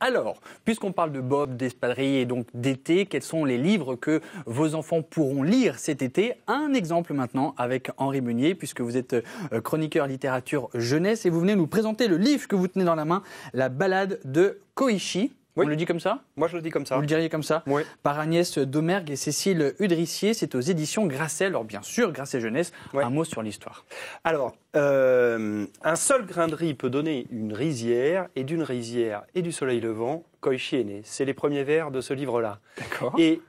Alors, puisqu'on parle de Bob, d'espadrilles et donc d'été, quels sont les livres que vos enfants pourront lire cet été? Un exemple maintenant avec Henri Meunier, puisque vous êtes chroniqueur littérature jeunesse et vous venez nous présenter le livre que vous tenez dans la main, La balade de Koichi. Oui. On le dit comme ça? Moi, je le dis comme ça. Vous le diriez comme ça? Oui. Par Agnès Domergue et Cécile Udrissier. C'est aux éditions Grasset. Alors, bien sûr, Grasset Jeunesse. Ouais. Un mot sur l'histoire. Alors, un seul grain de riz peut donner une rizière, et d'une rizière et du soleil levant, Koichi est né. C'est les premiers vers de ce livre-là. D'accord. Et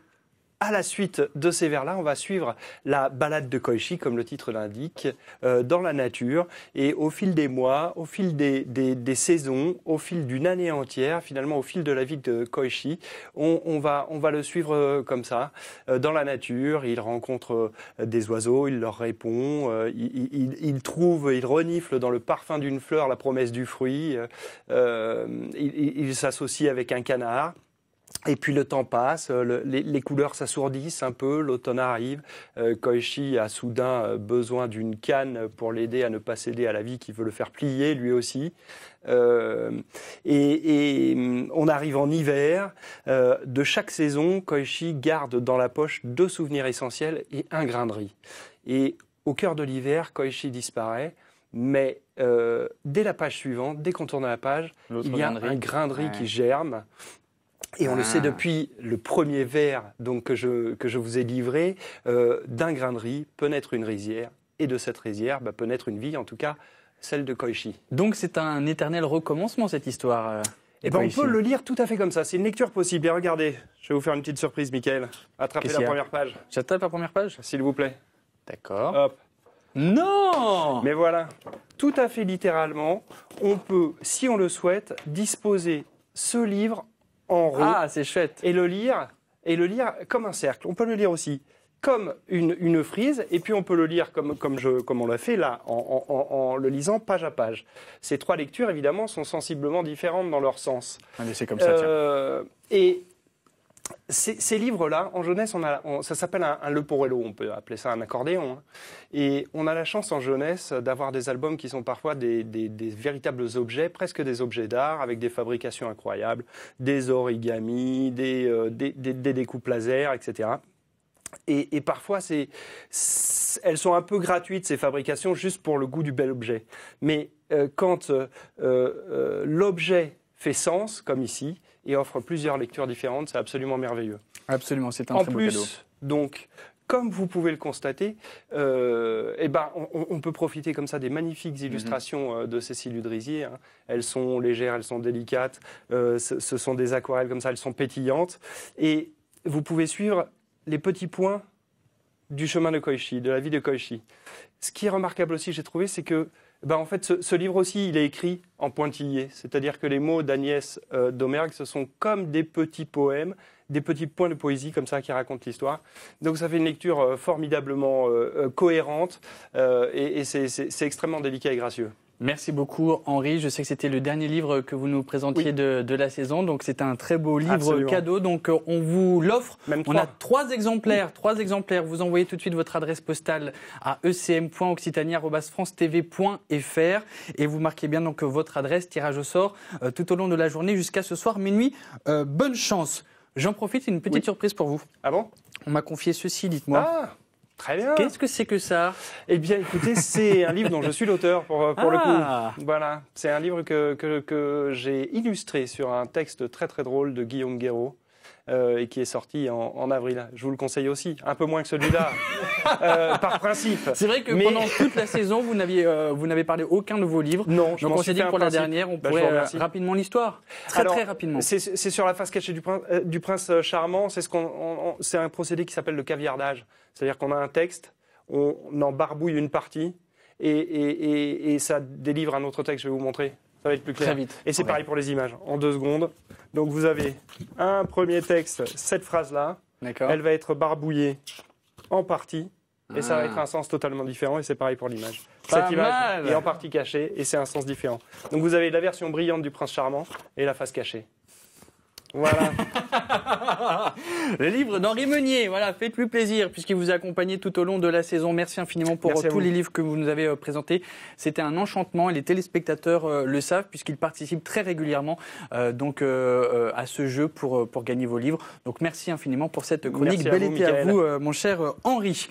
à la suite de ces vers-là, on va suivre la balade de Koichi, comme le titre l'indique, dans la nature. Et au fil des mois, au fil des saisons, au fil d'une année entière, finalement au fil de la vie de Koichi, on va le suivre comme ça, dans la nature. Il rencontre des oiseaux, il leur répond, il trouve, il renifle dans le parfum d'une fleur la promesse du fruit, il s'associe avec un canard. Et puis le temps passe, les couleurs s'assourdissent un peu, l'automne arrive. Koichi a soudain besoin d'une canne pour l'aider à ne pas céder à la vie qui veut le faire plier lui aussi. Et on arrive en hiver. De chaque saison, Koichi garde dans la poche 2 souvenirs essentiels et un grain de riz. Et au cœur de l'hiver, Koichi disparaît. Mais dès la page suivante, dès qu'on tourne la page, il y a un grain de riz qui germe. Et on le sait depuis le premier vers donc, que je vous ai livré, d'un grain de riz peut naître une rizière, et de cette rizière peut naître une vie, en tout cas celle de Koichi. Donc c'est un éternel recommencement cette histoire. Et on peut le lire tout à fait comme ça, c'est une lecture possible. Et regardez, je vais vous faire une petite surprise, Mickaël. Attrapez la première page. J'attrape la première page? S'il vous plaît. D'accord. Hop. Non! Mais voilà, tout à fait littéralement, on peut, si on le souhaite, disposer ce livre en rond. Ah, c'est chouette. Et le lire comme un cercle. On peut le lire aussi comme une frise, et puis on peut le lire comme on l'a fait là, en le lisant page à page. Ces 3 lectures, évidemment, sont sensiblement différentes dans leur sens. Allez, c'est comme ça, tiens. Et ces livres-là, en jeunesse, ça s'appelle un leporello, on peut appeler ça un accordéon. Hein. Et on a la chance en jeunesse d'avoir des albums qui sont parfois des véritables objets, presque des objets d'art, avec des fabrications incroyables, des origamis, des découpes laser, etc. Et parfois, elles sont un peu gratuites, ces fabrications, juste pour le goût du bel objet. Mais quand l'objet fait sens, comme ici, et offre plusieurs lectures différentes, c'est absolument merveilleux. Absolument, c'est un très beau cadeau. Donc, comme vous pouvez le constater, on peut profiter comme ça des magnifiques illustrations de Cécile Udrissier. Hein. Elles sont légères, elles sont délicates, ce sont des aquarelles comme ça, elles sont pétillantes. Et vous pouvez suivre les petits points du chemin de Koichi, de la vie de Koichi. Ce qui est remarquable aussi, j'ai trouvé, c'est que en fait, ce livre aussi, il est écrit en pointillé. C'est-à-dire que les mots d'Agnès Domergue, ce sont comme des petits poèmes, des petits points de poésie comme ça qui racontent l'histoire. Donc ça fait une lecture formidablement cohérente et c'est extrêmement délicat et gracieux. Merci beaucoup Henri, je sais que c'était le dernier livre que vous nous présentiez de la saison, donc c'est un très beau livre Absolument. Cadeau, donc on vous l'offre. On a 3 exemplaires, vous envoyez tout de suite votre adresse postale à ecm.occitanie@francetv.fr et vous marquez bien donc votre adresse, tirage au sort tout au long de la journée jusqu'à ce soir minuit. Bonne chance. J'en profite, c'est une petite surprise pour vous. Ah bon? On m'a confié ceci, dites-moi. Ah, très bien. Qu'est-ce que c'est que ça? Eh bien, écoutez, c'est un livre dont je suis l'auteur pour le coup. Voilà, c'est un livre que j'ai illustré sur un texte très très drôle de Guillaume Guéraud et qui est sorti en avril. Je vous le conseille aussi, un peu moins que celui-là, par principe. C'est vrai que pendant toute la saison, vous n'avez parlé aucun de vos livres. Non, donc on s'est dit que pour la dernière, on pourrait très rapidement. Très rapidement. C'est sur la face cachée du prince charmant. C'est un procédé qui s'appelle le caviardage. C'est-à-dire qu'on a un texte, on en barbouille une partie et ça délivre un autre texte. Je vais vous montrer. Ça va être plus clair. Très vite. Et c'est pareil pour les images, en 2 secondes. Donc vous avez un premier texte, cette phrase-là. D'accord. Elle va être barbouillée en partie. Et ça va être un sens totalement différent. Et c'est pareil pour l'image. Cette image est en partie cachée et c'est un sens différent. Donc vous avez la version brillante du prince charmant et la face cachée. Voilà. Le livre d'Henri Meunier, voilà, faites-lui plaisir puisqu'il vous a accompagné tout au long de la saison. Merci infiniment pour tous les livres que vous nous avez présentés. C'était un enchantement et les téléspectateurs le savent puisqu'ils participent très régulièrement à ce jeu pour gagner vos livres. Donc merci infiniment pour cette chronique. Bel été à vous, mon cher Henri.